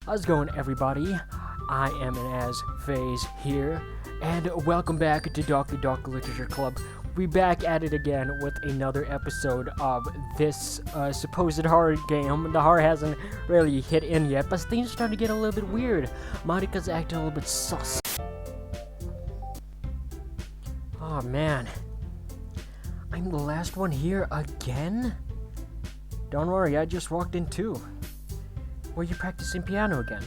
How's it going, everybody? I.M.N as FaZe here, and welcome back to Doki Doki Literature Club. We're back at it again with another episode of this supposed horror game. The horror hasn't really hit in yet, but things are starting to get a little bit weird. Monica's acting a little bit sus. Oh man, I'm the last one here again? Don't worry, I just walked in too. Were you practicing piano again?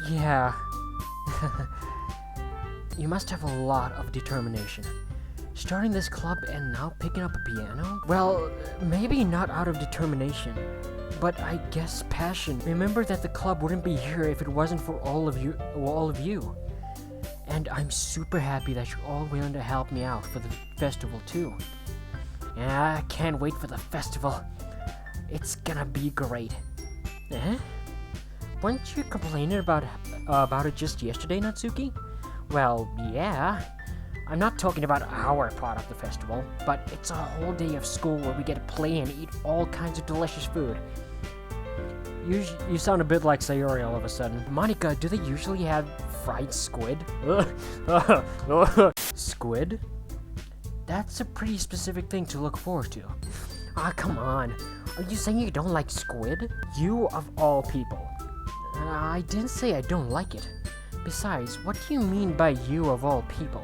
Yeah. You must have a lot of determination. Starting this club and now picking up a piano? Well, maybe not out of determination, but I guess passion. Remember that the club wouldn't be here if it wasn't for all of you. And I'm super happy that you're all willing to help me out for the festival too. Yeah, I can't wait for the festival. It's gonna be great. Eh? Weren't you complaining about it just yesterday, Natsuki? Well, yeah. I'm not talking about our part of the festival, but it's a whole day of school where we get to play and eat all kinds of delicious food. You sound a bit like Sayori all of a sudden. Monica, do they usually have fried squid? Squid? That's a pretty specific thing to look forward to. Ah, come on. Are you saying you don't like squid? You of all people. I didn't say I don't like it. Besides, what do you mean by you of all people?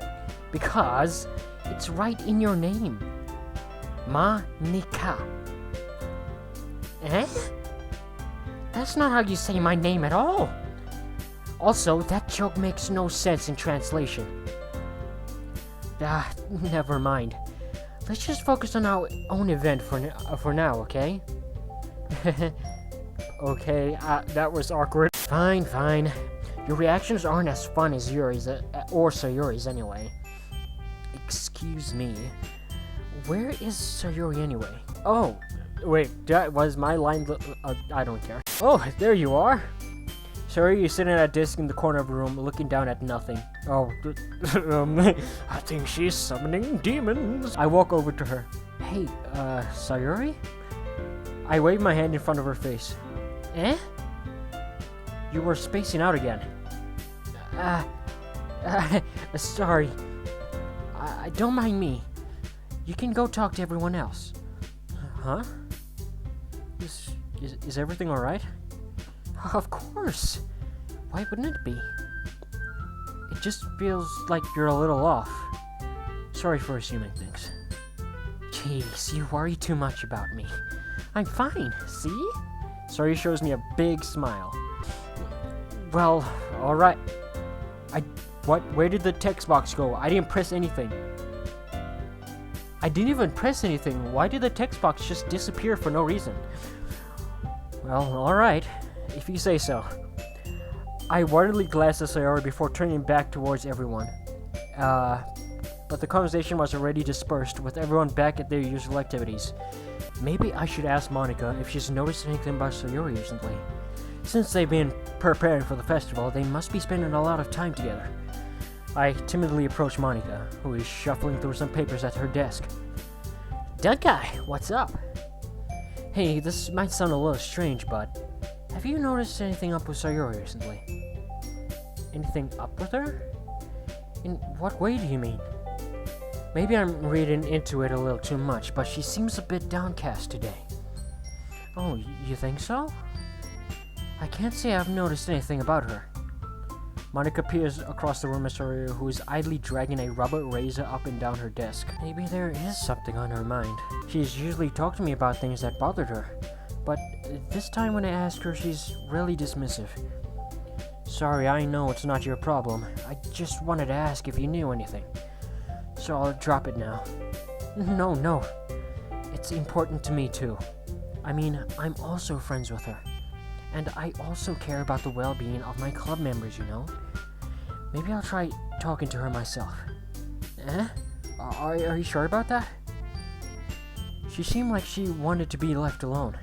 Because it's right in your name. Monica. Eh? That's not how you say my name at all. Also, that joke makes no sense in translation. Ah, never mind. Let's just focus on our own event for now, okay? Okay, that was awkward. Fine. Your reactions aren't as fun as Yuri's, or Sayori's anyway. Excuse me. Where is Sayori anyway? Oh, wait, that was my line. I don't care. Oh, there you are. Sayori is sitting at a desk in the corner of the room, looking down at nothing. Oh, I think she's summoning demons. I walk over to her. Hey, Sayori? I wave my hand in front of her face. Eh? You were spacing out again. Sorry. Don't mind me. You can go talk to everyone else. Huh? Is everything alright? Of course. Why wouldn't it be? It just feels like you're a little off. Sorry for assuming things. Jeez, you worry too much about me. I'm fine, see? Sorry shows me a big smile. Well, alright. Where did the text box go? I didn't press anything. I didn't even press anything. Why did the text box just disappear for no reason? Well, alright. If you say so. I worriedly glanced at Sayori before turning back towards everyone. But the conversation was already dispersed, with everyone back at their usual activities. Maybe I should ask Monica if she's noticed anything about Sayori recently. Since they've been preparing for the festival, they must be spending a lot of time together. I timidly approach Monica, who is shuffling through some papers at her desk. That guy, what's up? Hey, this might sound a little strange, but have you noticed anything up with Sayori recently? Anything up with her? In what way do you mean? Maybe I'm reading into it a little too much, but she seems a bit downcast today. Oh, you think so? I can't say I've noticed anything about her. Monica peers across the room at Sayori, who is idly dragging a rubber razor up and down her desk. Maybe there is something on her mind. She's usually talked to me about things that bothered her, but this time when I ask her, she's really dismissive. Sorry, I know it's not your problem. I just wanted to ask if you knew anything. So I'll drop it now. No. It's important to me too. I mean, I'm also friends with her. And I also care about the well-being of my club members, you know? Maybe I'll try talking to her myself. Eh? Are you sure about that? She seemed like she wanted to be left alone.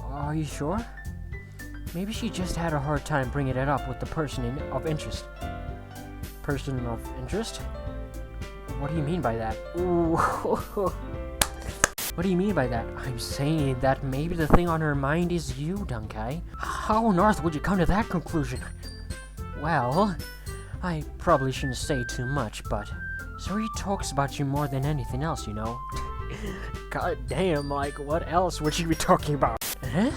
Are you sure? Maybe she just had a hard time bringing it up with the person of interest. Person of interest? What do you mean by that? Ooh. What do you mean by that? I'm saying that maybe the thing on her mind is you, Dunkai. How on earth would you come to that conclusion? Well, I probably shouldn't say too much, but Suri talks about you more than anything else, you know. God damn, like, what else would she be talking about? Huh?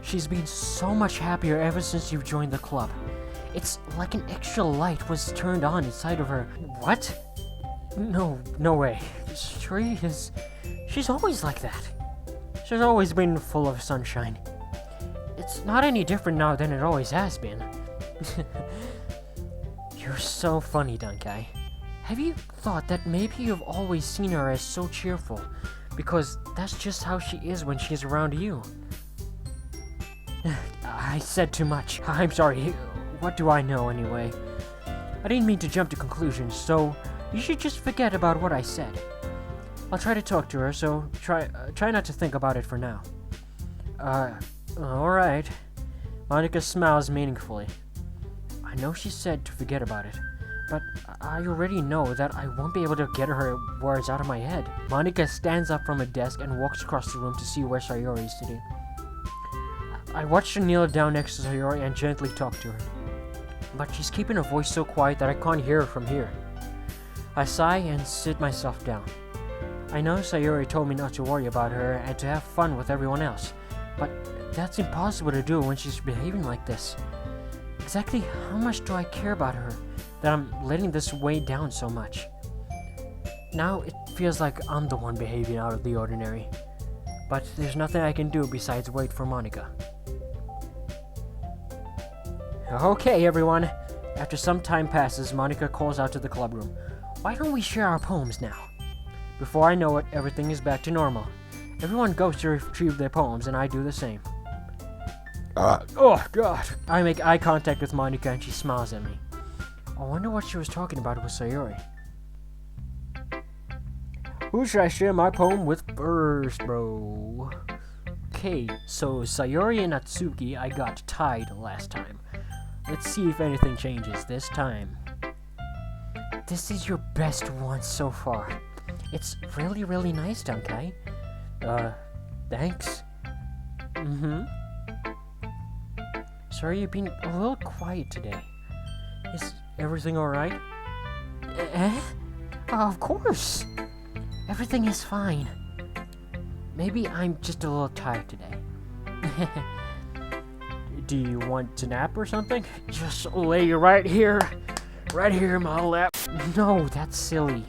She's been so much happier ever since you've joined the club. It's like an extra light was turned on inside of her. What? No way. She's always like that. She's always been full of sunshine. It's not any different now than it always has been. You're so funny, Donkey. Have you thought that maybe you've always seen her as so cheerful? Because that's just how she is when she's around you. I said too much. I'm sorry. What do I know anyway? I didn't mean to jump to conclusions, so you should just forget about what I said. I'll try to talk to her, so try not to think about it for now. Alright. Monica smiles meaningfully. I know she said to forget about it, but I already know that I won't be able to get her words out of my head. Monica stands up from her desk and walks across the room to see where Sayori is sitting. I watched her kneel down next to Sayori and gently talk to her, but she's keeping her voice so quiet that I can't hear her from here. I sigh and sit myself down. I know Sayori told me not to worry about her and to have fun with everyone else, but that's impossible to do when she's behaving like this. Exactly how much do I care about her that I'm letting this weigh down so much? Now it feels like I'm the one behaving out of the ordinary, but there's nothing I can do besides wait for Monica. Okay, everyone. After some time passes, Monica calls out to the club room. Why don't we share our poems now? Before I know it, everything is back to normal. Everyone goes to retrieve their poems, and I do the same. Oh, God. I make eye contact with Monica, and she smiles at me. I wonder what she was talking about with Sayori. Who should I share my poem with first, bro? Okay, so Sayori and Natsuki, I got tied last time. Let's see if anything changes this time. This is your best one so far. It's really, really nice, Donkey. Thanks. Sorry you've been a little quiet today. Is everything alright? Of course! Everything is fine. Maybe I'm just a little tired today. Do you want to nap or something? Just lay right here in my lap. No, that's silly.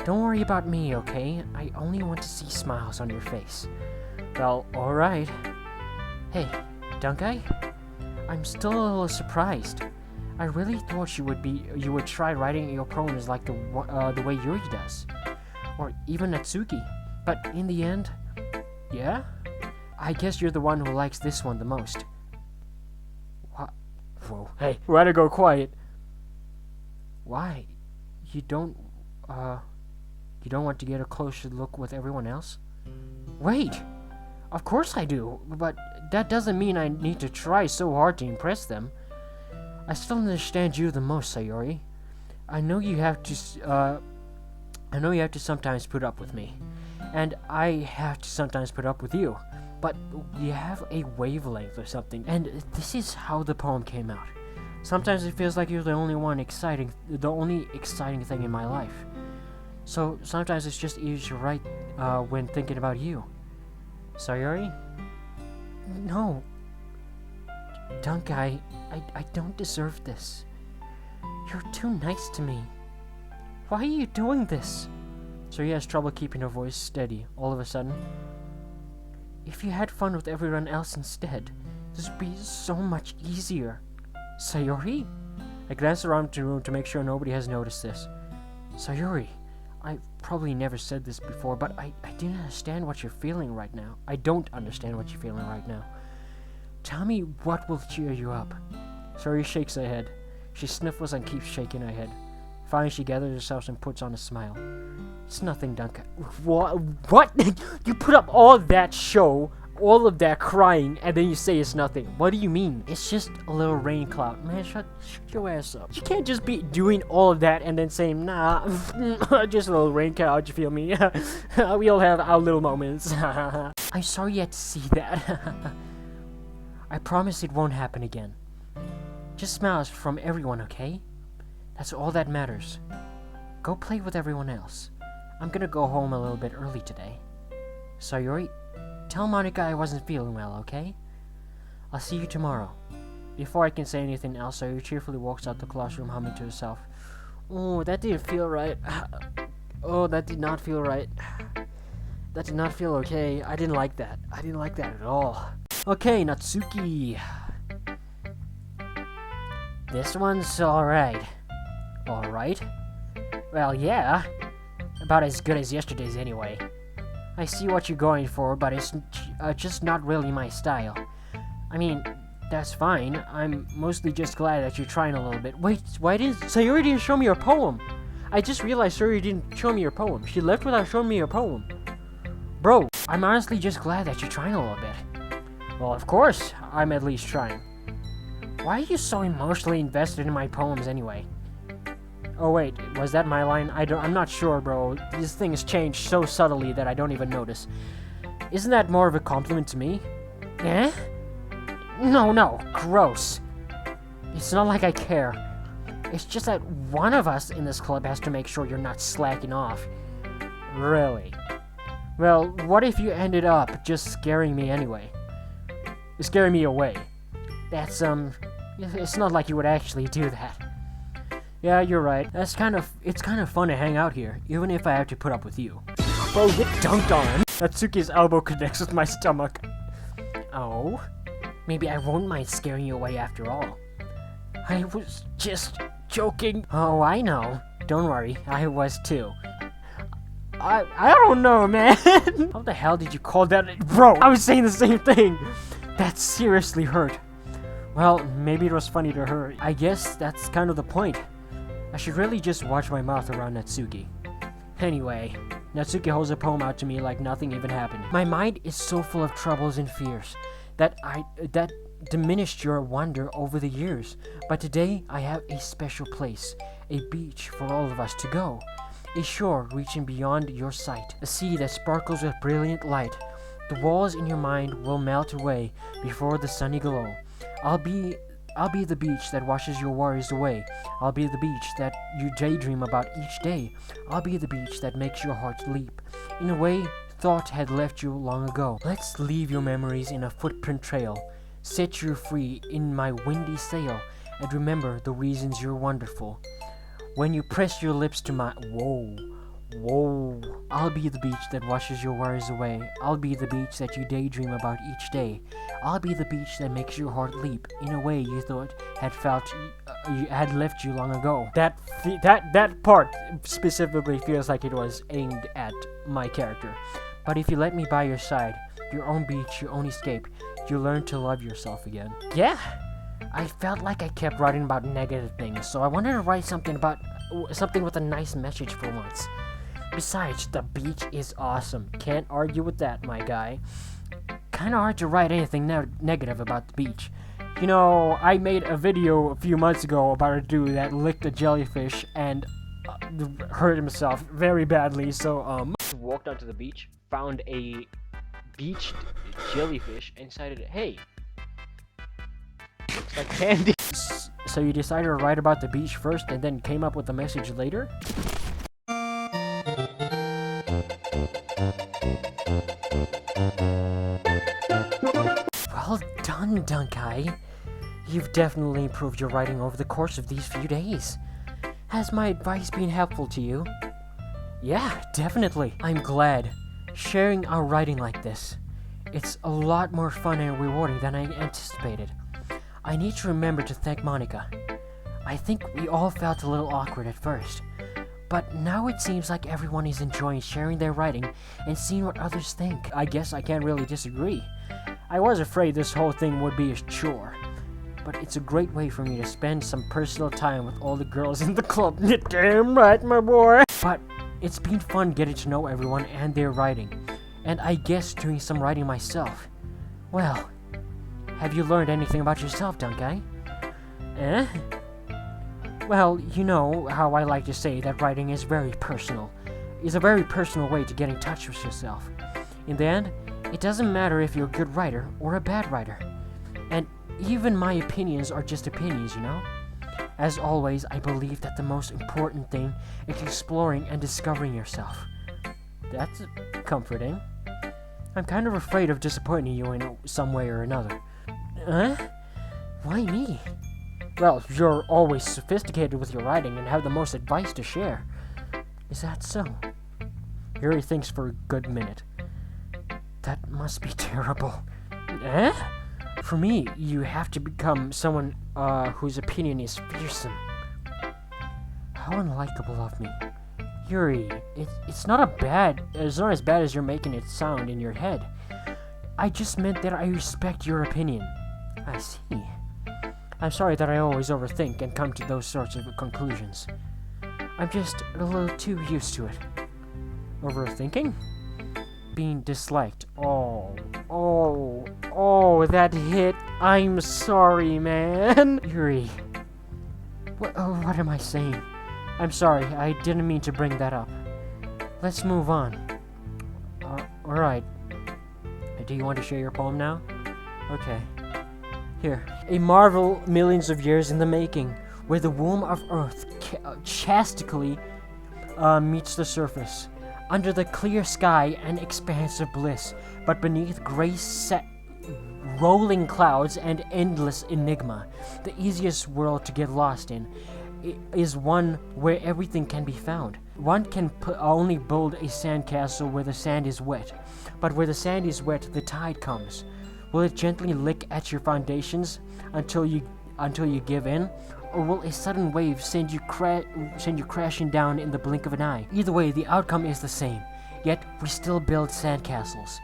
Don't worry about me, okay? I only want to see smiles on your face. Well, alright. Hey, Donkey? I'm still a little surprised. I really thought you would try writing your poems like the way Yuri does. Or even Natsuki. But in the end, yeah? I guess you're the one who likes this one the most. What? Whoa, hey, why'd I go quiet? Why? You don't want to get a closer look with everyone else? Wait! Of course I do, but that doesn't mean I need to try so hard to impress them. I still understand you the most, Sayori. I know you have to sometimes put up with me, and I have to sometimes put up with you, but we have a wavelength or something, and this is how the poem came out. Sometimes it feels like you're the only exciting thing in my life. So sometimes it's just easier to write when thinking about you. Sayori? No. Donkey, I don't deserve this. You're too nice to me. Why are you doing this? Sayori has trouble keeping her voice steady all of a sudden. If you had fun with everyone else instead, this would be so much easier. Sayori? I glance around the room to make sure nobody has noticed this. Sayori, I've probably never said this before, but I didn't understand what you're feeling right now. I don't understand what you're feeling right now. Tell me what will cheer you up. Sayori shakes her head. She sniffles and keeps shaking her head. Finally, she gathers herself and puts on a smile. It's nothing, Duncan. What? You put up all that show, all of that crying, and then you say it's nothing. What do you mean? It's just a little rain cloud. Man, shut your ass up. You can't just be doing all of that and then saying, nah, just a little rain cloud, you feel me? We all have our little moments. I'm sorry you had to see that. I promise it won't happen again. Just smiles from everyone, okay? That's all that matters. Go play with everyone else. I'm gonna go home a little bit early today. Sayori, tell Monica I wasn't feeling well, okay? I'll see you tomorrow. Before I can say anything else, Sayori cheerfully walks out the classroom humming to herself. Oh, that didn't feel right. Oh, that did not feel right. That did not feel okay. I didn't like that. I didn't like that at all. Okay, Natsuki. This one's alright. Alright? Well, yeah. About as good as yesterday's anyway. I see what you're going for, but it's just not really my style. I mean, that's fine. I'm mostly just glad that you're trying a little bit. Wait, why didn't Sayori didn't show me her poem? I just realized Sayori didn't show me her poem. She left without showing me her poem. Bro, I'm honestly just glad that you're trying a little bit. Well, of course, I'm at least trying. Why are you so emotionally invested in my poems anyway? Oh wait, was that my line? I'm not sure, bro. These things change so subtly that I don't even notice. Isn't that more of a compliment to me? Eh? No, gross. It's not like I care. It's just that one of us in this club has to make sure you're not slacking off. Really? Well, what if you ended up just scaring me anyway? Scaring me away. That's, it's not like you would actually do that. Yeah, you're right. It's kind of fun to hang out here, even if I have to put up with you. Bro, get dunked on! Natsuki's elbow connects with my stomach. Oh? Maybe I won't mind scaring you away after all. I was just joking. Oh, I know. Don't worry, I was too. I don't know, man. How the hell did you call that? Bro, I was saying the same thing. That seriously hurt. Well, maybe it was funny to her. I guess that's kind of the point. I should really just watch my mouth around Natsuki. Anyway, Natsuki holds a poem out to me like nothing even happened. My mind is so full of troubles and fears that diminished your wonder over the years. But today I have a special place, a beach for all of us to go. A shore reaching beyond your sight, a sea that sparkles with brilliant light. The walls in your mind will melt away before the sunny glow. I'll be the beach that washes your worries away. I'll be the beach that you daydream about each day. I'll be the beach that makes your heart leap. In a way, thought had left you long ago. Let's leave your memories in a footprint trail. Set you free in my windy sail, and remember the reasons you're wonderful. When you press your lips to my... Whoa. I'll be the beach that washes your worries away. I'll be the beach that you daydream about each day. I'll be the beach that makes your heart leap in a way you thought had left you long ago. That part specifically feels like it was aimed at my character. But if you let me by your side, your own beach, your own escape, you learn to love yourself again. Yeah, I felt like I kept writing about negative things, so I wanted to write something with a nice message for once. Besides, the beach is awesome. Can't argue with that, my guy. Kinda hard to write anything negative about the beach. You know, I made a video a few months ago about a dude that licked a jellyfish and hurt himself very badly, so, walked onto the beach, found a beached jellyfish, and decided, hey, looks like candy. So you decided to write about the beach first and then came up with the message later? Well done, Dunkai. You've definitely improved your writing over the course of these few days. Has my advice been helpful to you? Yeah, definitely. I'm glad. Sharing our writing like this. It's a lot more fun and rewarding than I anticipated. I need to remember to thank Monica. I think we all felt a little awkward at first, but now it seems like everyone is enjoying sharing their writing and seeing what others think. I guess I can't really disagree. I was afraid this whole thing would be a chore, but it's a great way for me to spend some personal time with all the girls in the club. Damn right, my boy! But it's been fun getting to know everyone and their writing, and I guess doing some writing myself. Well, have you learned anything about yourself, Dunkai? Eh? Well, you know how I like to say that writing is very personal. It's a very personal way to get in touch with yourself. In the end, it doesn't matter if you're a good writer or a bad writer. And even my opinions are just opinions, you know? As always, I believe that the most important thing is exploring and discovering yourself. That's comforting. I'm kind of afraid of disappointing you in some way or another. Huh? Why me? Well, you're always sophisticated with your writing and have the most advice to share. Is that so? Yuri thinks for a good minute. That must be terrible. Eh? For me, you have to become someone whose opinion is fearsome. How unlikable of me. Yuri, it's not as bad as you're making it sound in your head. I just meant that I respect your opinion. I see. I'm sorry that I always overthink and come to those sorts of conclusions. I'm just a little too used to it. Overthinking? Being disliked. Oh, that hit. I'm sorry, man. Yuri. What am I saying? I'm sorry, I didn't mean to bring that up. Let's move on. Alright. Do you want to share your poem now? Okay. Here. A marvel millions of years in the making, where the womb of Earth chastically meets the surface. Under the clear sky, an expanse of bliss, but beneath gray rolling clouds and endless enigma. The easiest world to get lost in is one where everything can be found. One can only build a sandcastle where the sand is wet, but where the sand is wet, the tide comes. Will it gently lick at your foundations until you give in, or will a sudden wave send you crashing down in the blink of an eye? Either way, the outcome is the same. Yet we still build sandcastles.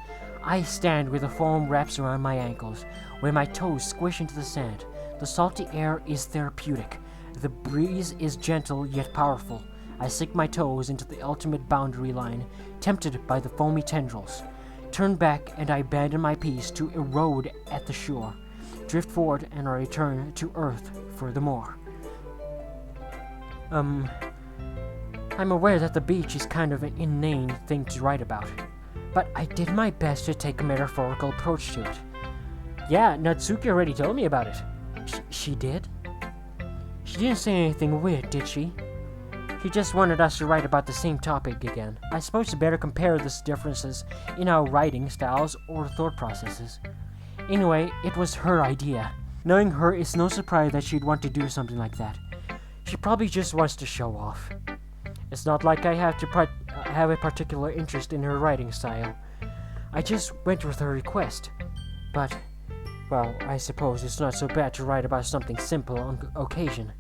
I stand where the foam wraps around my ankles, where my toes squish into the sand. The salty air is therapeutic. The breeze is gentle yet powerful. I sink my toes into the ultimate boundary line, tempted by the foamy tendrils. Turn back and I abandon my peace to erode at the shore. Drift forward and I return to Earth furthermore. I'm aware that the beach is kind of an inane thing to write about, but I did my best to take a metaphorical approach to it. Yeah, Natsuki already told me about it. She did? She didn't say anything weird, did she? She just wanted us to write about the same topic again. I suppose to better compare the differences in our writing styles or thought processes. Anyway, it was her idea. Knowing her, it's no surprise that she'd want to do something like that. She probably just wants to show off. It's not like I have to have a particular interest in her writing style. I just went with her request. But, well, I suppose it's not so bad to write about something simple on occasion.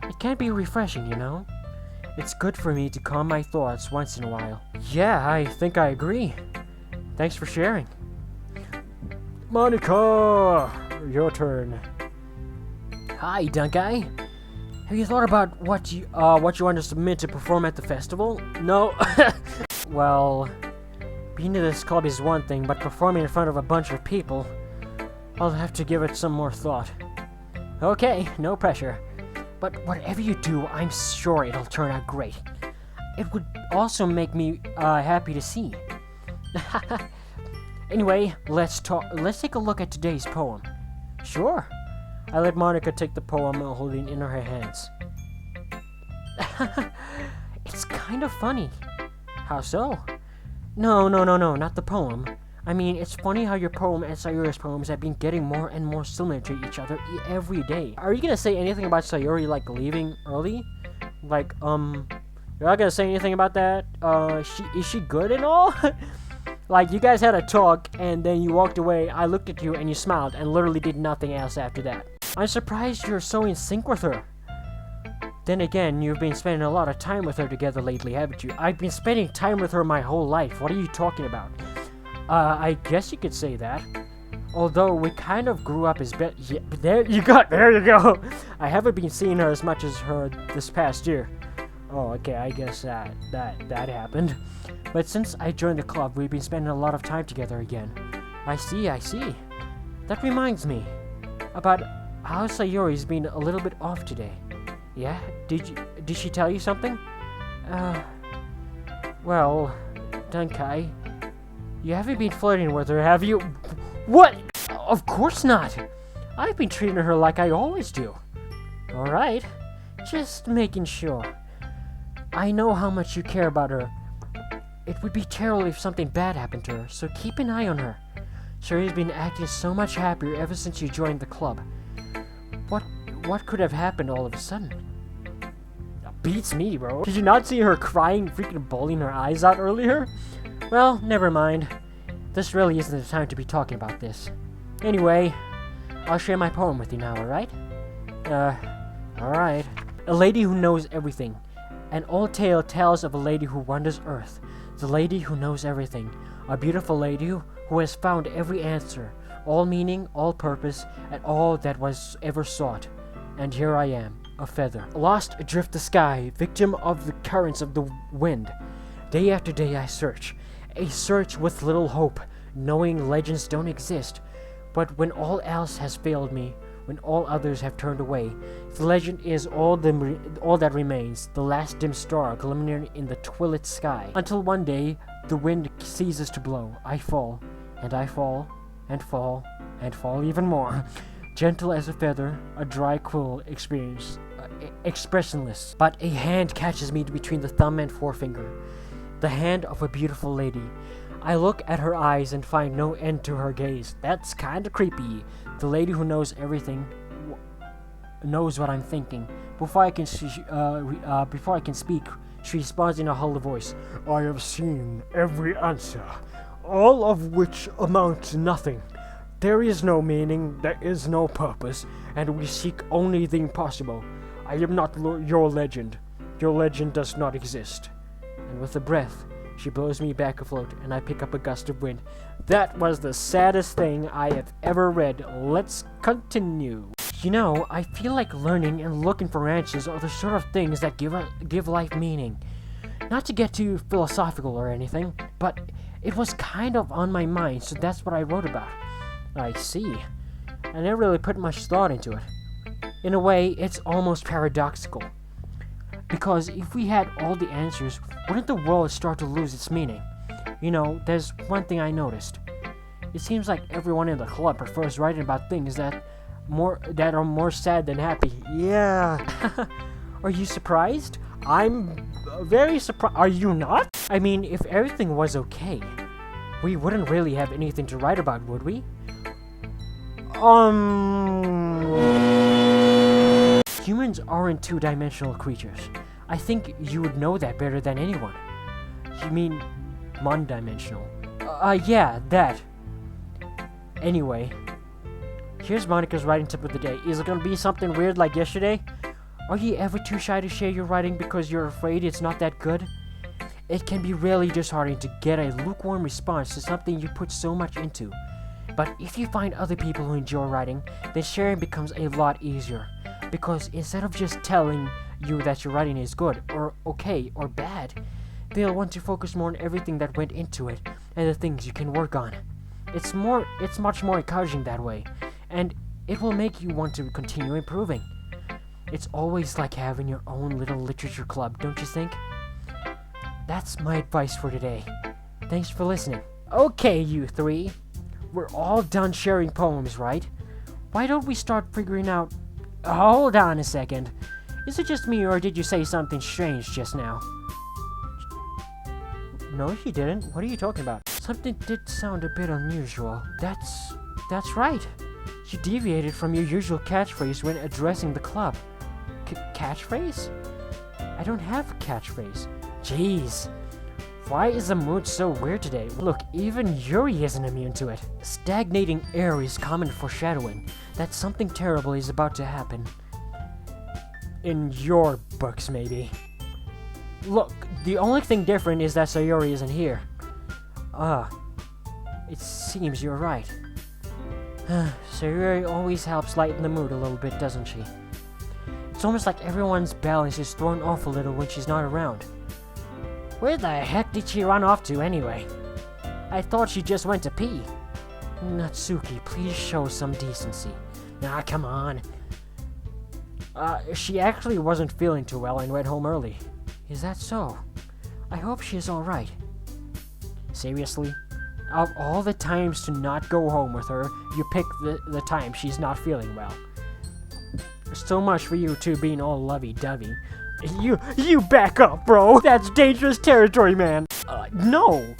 It can be refreshing, you know? It's good for me to calm my thoughts once in a while. Yeah, I think I agree. Thanks for sharing. Monica! Your turn. Hi, Dunkai. Have you thought about what you want to submit to perform at the festival? No. Well, being to this club is one thing, but performing in front of a bunch of people, I'll have to give it some more thought. Okay, no pressure. But whatever you do, I'm sure it'll turn out great. It would also make me happy to see. Anyway, let's take a look at today's poem. Sure. I let Monica take the poem holding in her hands. It's kind of funny. How so? No, not the poem. I mean, it's funny how your poem and Sayori's poems have been getting more and more similar to each other every day. Are you gonna say anything about Sayori, like, leaving early? Like, you're not gonna say anything about that? Is she good and all? Like, you guys had a talk, and then you walked away, I looked at you, and you smiled, and literally did nothing else after that. I'm surprised you're so in sync with her. Then again, you've been spending a lot of time with her together lately, haven't you? I've been spending time with her my whole life. What are you talking about? I guess you could say that. Although we kind of grew up as yeah, there you go. I haven't been seeing her as much as her this past year. Oh, okay, I guess that happened. But since I joined the club, we've been spending a lot of time together again. I see. That reminds me about how Sayori's been a little bit off today. Yeah? Did she tell you something? Well, Dunkai, you haven't been flirting with her, have you? What? Of course not! I've been treating her like I always do. Alright, just making sure. I know how much you care about her. It would be terrible if something bad happened to her, so keep an eye on her. Sherry's been acting so much happier ever since you joined the club. What could have happened all of a sudden? Beats me, bro. Did you not see her crying, freaking bawling her eyes out earlier? Well, never mind. This really isn't the time to be talking about this. Anyway, I'll share my poem with you now, alright? Alright. A lady who knows everything. An old tale tells of a lady who wanders earth. The lady who knows everything. A beautiful lady who has found every answer, all meaning, all purpose, and all that was ever sought. And here I am, a feather, lost adrift the sky, victim of the currents of the wind. Day after day I search, a search with little hope, knowing legends don't exist. But when all else has failed me, when all others have turned away, the legend is all that remains, the last dim star glimmering in the twilit sky. Until one day, the wind ceases to blow. I fall, and I fall, and fall, and fall even more. Gentle as a feather, a dry quill experience, expressionless. But a hand catches me between the thumb and forefinger. The hand of a beautiful lady. I look at her eyes and find no end to her gaze. That's kinda creepy. The lady who knows everything knows what I'm thinking. Before I can speak, she responds in a hollow voice. I have seen every answer, all of which amount to nothing. There is no meaning, there is no purpose, and we seek only the impossible. I am not your legend. Your legend does not exist. And with a breath, she blows me back afloat, and I pick up a gust of wind. That was the saddest thing I have ever read. Let's continue. You know, I feel like learning and looking for answers are the sort of things that give life meaning. Not to get too philosophical or anything, but it was kind of on my mind, so that's what I wrote about. I see. I never really put much thought into it. In a way, it's almost paradoxical. Because if we had all the answers, wouldn't the world start to lose its meaning? You know, there's one thing I noticed. It seems like everyone in the club prefers writing about things that are more sad than happy. Yeah. Are you surprised? I'm very surprised. Are you not? I mean, if everything was okay, we wouldn't really have anything to write about, would we? Humans aren't two-dimensional creatures. I think you would know that better than anyone. You mean one-dimensional? Yeah, that. Anyway, here's Monica's writing tip of the day. Is it gonna be something weird like yesterday? Are you ever too shy to share your writing because you're afraid it's not that good? It can be really disheartening to get a lukewarm response to something you put so much into. But if you find other people who enjoy writing, then sharing becomes a lot easier. Because instead of just telling you that your writing is good, or okay, or bad, they'll want to focus more on everything that went into it, and the things you can work on. It's much more encouraging that way, and it will make you want to continue improving. It's always like having your own little literature club, don't you think? That's my advice for today. Thanks for listening. Okay, you three. We're all done sharing poems, right? Why don't we start figuring out... Hold on a second. Is it just me, or did you say something strange just now? No, she didn't. What are you talking about? Something did sound a bit unusual. That's right. You deviated from your usual catchphrase when addressing the club. Catchphrase? I don't have a catchphrase. Jeez. Why is the mood so weird today? Look, even Yuri isn't immune to it. Stagnating air is common foreshadowing that something terrible is about to happen. In your books, maybe. Look, the only thing different is that Sayori isn't here. It seems you're right. Sayori always helps lighten the mood a little bit, doesn't she? It's almost like everyone's balance is thrown off a little when she's not around. Where the heck did she run off to anyway? I thought she just went to pee. Natsuki, please show some decency. Nah, come on. She actually wasn't feeling too well and went home early. Is that so? I hope she's alright. Seriously? of all the times to not go home with her, you pick the time she's not feeling well. So much for you two being all lovey-dovey. You back up, bro! That's dangerous territory, man! No!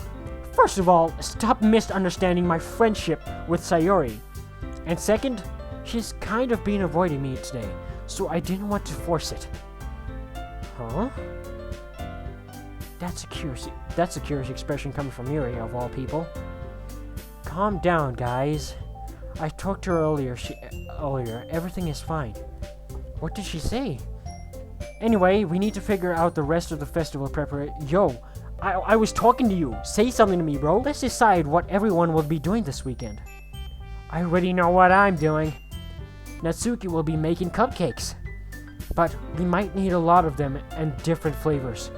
First of all, stop misunderstanding my friendship with Sayori. And second, she's kind of been avoiding me today, so I didn't want to force it. Huh? That's a curious expression coming from Yuri, of all people. Calm down, guys. I talked to her earlier. Everything is fine. What did she say? Anyway, we need to figure out the rest of the festival preparation. Yo, I was talking to you. Say something to me, bro. Let's decide what everyone will be doing this weekend. I already know what I'm doing. Natsuki will be making cupcakes. But we might need a lot of them and different flavors.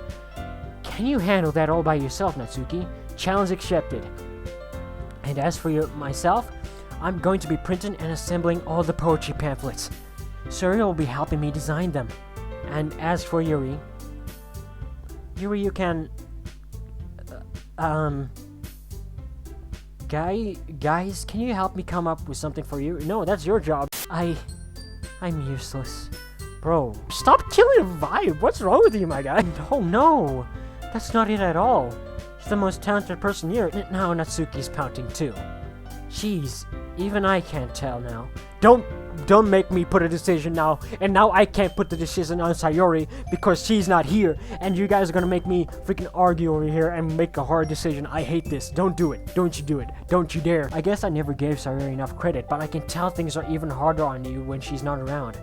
Can you handle that all by yourself, Natsuki? Challenge accepted. And as for myself, I'm going to be printing and assembling all the poetry pamphlets. Suri will be helping me design them. And as for Yuri, you can... Guys, can you help me come up with something for you? No, that's your job. I'm useless. Bro, stop killing the vibe. What's wrong with you, my guy? Oh, no. That's not it at all. She's the most talented person here. Now Natsuki's pouting too. Jeez, even I can't tell now. Don't make me put a decision now. And now I can't put the decision on Sayori because she's not here. And you guys are gonna make me freaking argue over here and make a hard decision. I hate this. Don't do it. Don't you do it. Don't you dare. I guess I never gave Sayori enough credit, but I can tell things are even harder on you when she's not around.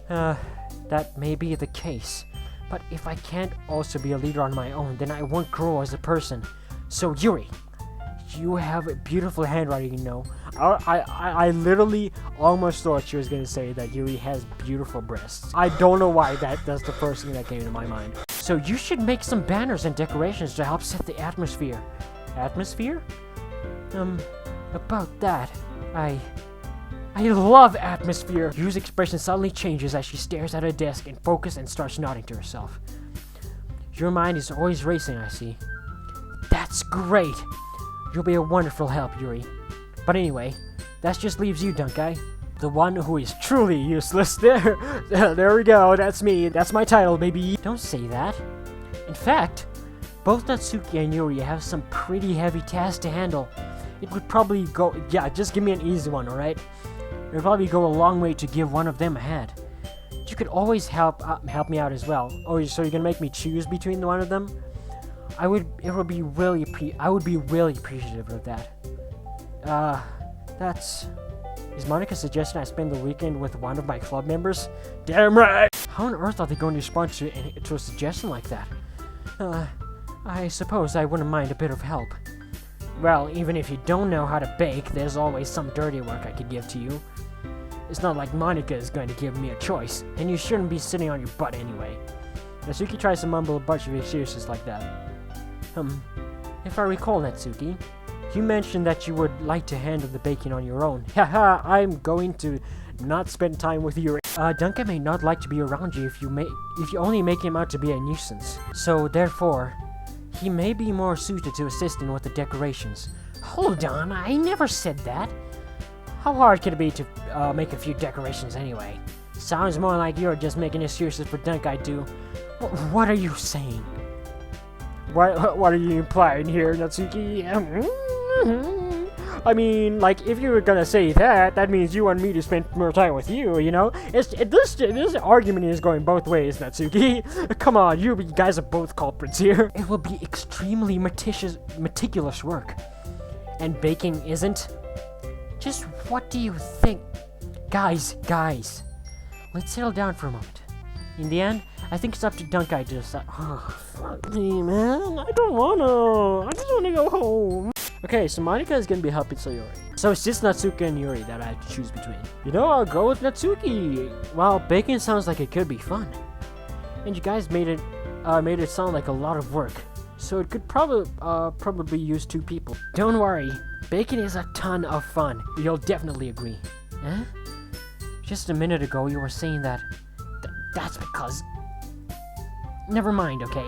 That may be the case. But if I can't also be a leader on my own, then I won't grow as a person. So Yuri, you have a beautiful handwriting, you know. I literally almost thought she was gonna say that Yuri has beautiful breasts. I don't know why that's the first thing that came to my mind. So you should make some banners and decorations to help set the atmosphere. Atmosphere? About that, I love atmosphere. Yu's expression suddenly changes as she stares at her desk and focuses and starts nodding to herself. Your mind is always racing, I see. That's great. You'll be a wonderful help, Yuri. But anyway, that just leaves you, Dunkai. The one who is truly useless. There we go. That's me. That's my title, baby. Don't say that. In fact, both Natsuki and Yuri have some pretty heavy tasks to handle. It would probably go... Yeah, just give me an easy one, alright? It would probably go a long way to give one of them a hand. You could always help me out as well. Oh, so you're gonna make me choose between one of them? I would be really appreciative of that. Is Monica suggesting I spend the weekend with one of my club members? Damn right! How on earth are they going to respond to a suggestion like that? I suppose I wouldn't mind a bit of help. Well, even if you don't know how to bake, there's always some dirty work I could give to you. It's not like Monica is going to give me a choice, and you shouldn't be sitting on your butt anyway. Natsuki tries to mumble a bunch of excuses like that. If I recall, Natsuki, you mentioned that you would like to handle the baking on your own. Haha, I'm going to not spend time with you. Duncan may not like to be around you if you only make him out to be a nuisance. So, therefore, he may be more suited to assisting with the decorations. Hold on, I never said that. How hard could it be to make a few decorations anyway? Sounds more like you're just making excuses for Dunkai too. What are you saying? What are you implying here, Natsuki? I mean, like, if you were gonna say that, that means you want me to spend more time with you, you know? This argument is going both ways, Natsuki. Come on, you guys are both culprits here. It will be extremely meticulous work. And baking isn't? Just what do you think? Guys, let's settle down for a moment. In the end, I think it's up to Dunkai to decide. Oh, fuck me, man. I don't wanna. I just wanna go home. Okay, so Monica is gonna be helping Sayori. So it's just Natsuki and Yuri that I have to choose between. You know, I'll go with Natsuki. Well, baking sounds like it could be fun. And you guys made it sound like a lot of work. So it could probably use 2 people. Don't worry, baking is a ton of fun. You'll definitely agree. Huh? Just a minute ago, you were saying that. That's because... Never mind, okay?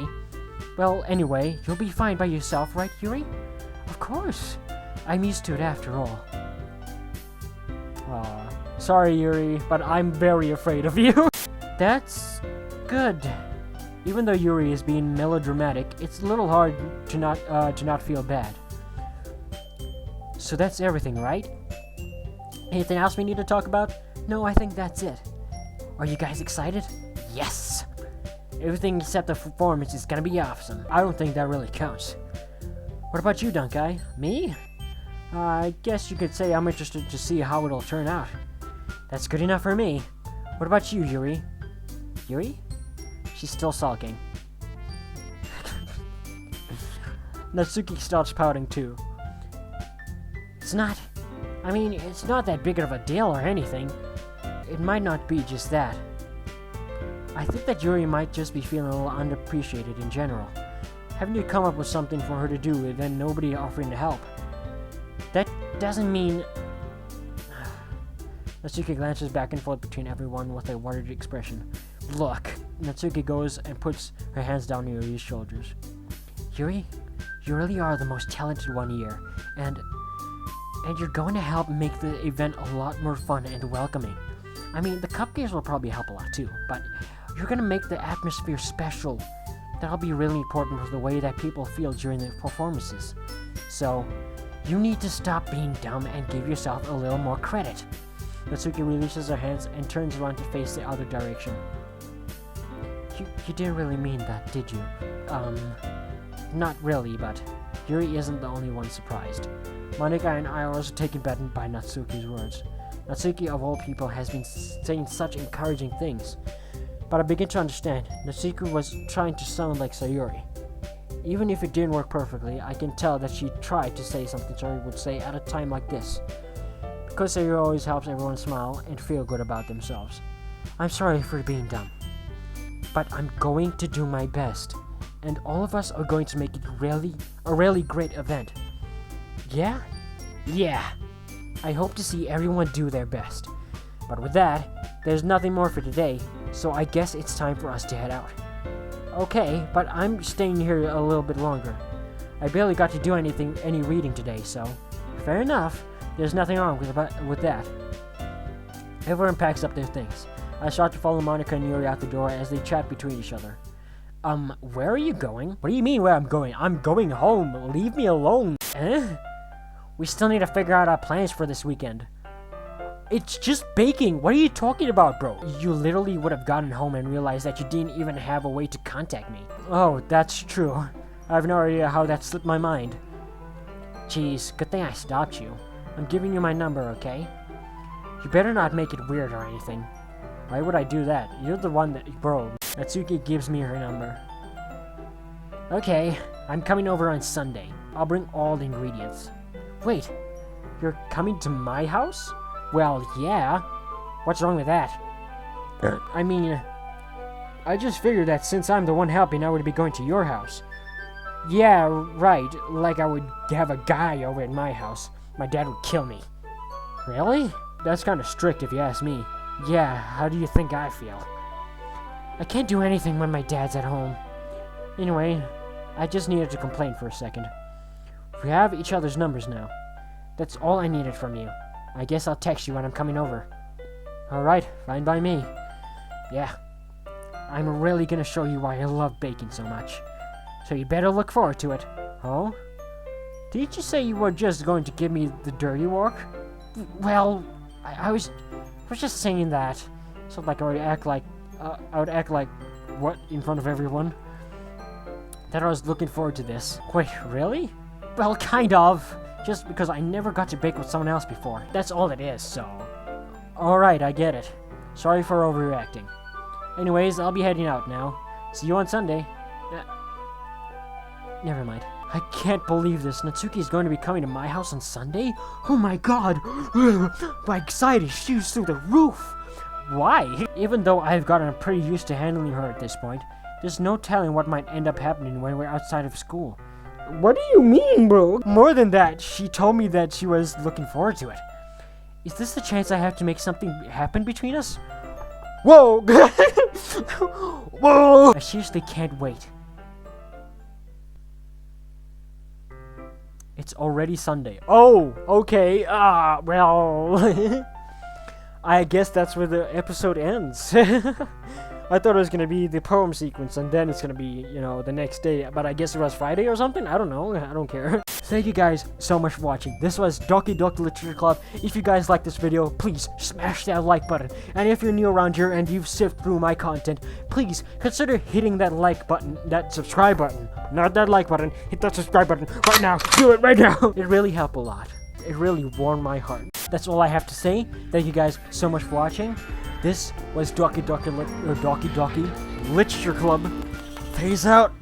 Well, anyway, you'll be fine by yourself, right, Yuri? Of course. I'm used to it after all. Sorry, Yuri, but I'm very afraid of you. That's good. Even though Yuri is being melodramatic, it's a little hard to not feel bad. So that's everything, right? Anything else we need to talk about? No, I think that's it. Are you guys excited? Yes! Everything except the performance is gonna be awesome. I don't think that really counts. What about you, Dunkai? Me? I guess you could say I'm interested to see how it'll turn out. That's good enough for me. What about you, Yuri? Yuri? She's still sulking. Natsuki starts pouting too. It's not that big of a deal or anything. It might not be just that. I think that Yuri might just be feeling a little underappreciated in general. Having to come up with something for her to do and then nobody offering to help. That doesn't mean... Natsuki glances back and forth between everyone with a worried expression. Look, Natsuki goes and puts her hands down Yuri's shoulders. Yuri, you really are the most talented one here, and you're going to help make the event a lot more fun and welcoming. I mean, the cupcakes will probably help a lot too, but you're going to make the atmosphere special. That'll be really important for the way that people feel during the performances. So, you need to stop being dumb and give yourself a little more credit. Natsuki releases her hands and turns around to face the other direction. You didn't really mean that, did you? Not really, but Yuri isn't the only one surprised. Monika and I are also taken back by Natsuki's words. Natsuki, of all people, has been saying such encouraging things. But I begin to understand. Natsuki was trying to sound like Sayuri. Even if it didn't work perfectly, I can tell that she tried to say something Sayuri would say at a time like this. Because Sayuri always helps everyone smile and feel good about themselves. I'm sorry for being dumb. But I'm going to do my best. And all of us are going to make it a really great event. Yeah? Yeah. I hope to see everyone do their best. But with that, there's nothing more for today, so I guess it's time for us to head out. Okay, but I'm staying here a little bit longer. I barely got to do any reading today, so fair enough. There's nothing wrong with that. Everyone packs up their things. I start to follow Monika and Yuri out the door as they chat between each other. Where are you going? What do you mean where I'm going? I'm going home. Leave me alone. We still need to figure out our plans for this weekend. It's just baking. What are you talking about, bro? You literally would have gotten home and realized that you didn't even have a way to contact me. Oh, that's true. I have no idea how that slipped my mind. Jeez, good thing I stopped you. I'm giving you my number, okay? You better not make it weird or anything. Why would I do that? You're the one that... Bro, Natsuki gives me her number. Okay, I'm coming over on Sunday. I'll bring all the ingredients. Wait, you're coming to my house? Well, yeah. What's wrong with that? I mean, I just figured that since I'm the one helping, I would be going to your house. Yeah, right. Like I would have a guy over at my house. My dad would kill me. Really? That's kind of strict if you ask me. Yeah, how do you think I feel? I can't do anything when my dad's at home. Anyway, I just needed to complain for a second. We have each other's numbers now. That's all I needed from you. I guess I'll text you when I'm coming over. Alright, fine by me. Yeah. I'm really gonna show you why I love baking so much. So you better look forward to it. Oh? Did you say you were just going to give me the dirty work? Well, I was just saying that. So like I would act like what in front of everyone? That I was looking forward to this. Wait, really? Well, kind of. Just because I never got to bake with someone else before. That's all it is, so... Alright, I get it. Sorry for overreacting. Anyways, I'll be heading out now. See you on Sunday. Never mind. I can't believe this. Natsuki is going to be coming to my house on Sunday? Oh my god! My anxiety shoots through the roof! Why? Even though I've gotten pretty used to handling her at this point, there's no telling what might end up happening when we're outside of school. What do you mean, bro? More than that, she told me that she was looking forward to it. Is this the chance I have to make something happen between us? Whoa! Whoa! I seriously can't wait. It's already Sunday. Oh, okay. Well, I guess that's where the episode ends. I thought it was gonna be the poem sequence, and then it's gonna be, you know, the next day. But I guess it was Friday or something. I don't know. I don't care. Thank you guys so much for watching. This was Doki Doki Literature Club. If you guys like this video, please smash that like button. And if you're new around here and you've sifted through my content, please consider hitting that like button, that subscribe button. Not that like button. Hit that subscribe button right now. Do it right now. It really helped a lot. It really warmed my heart. That's all I have to say. Thank you guys so much for watching. This was Doki Doki Literature Club. Peace out.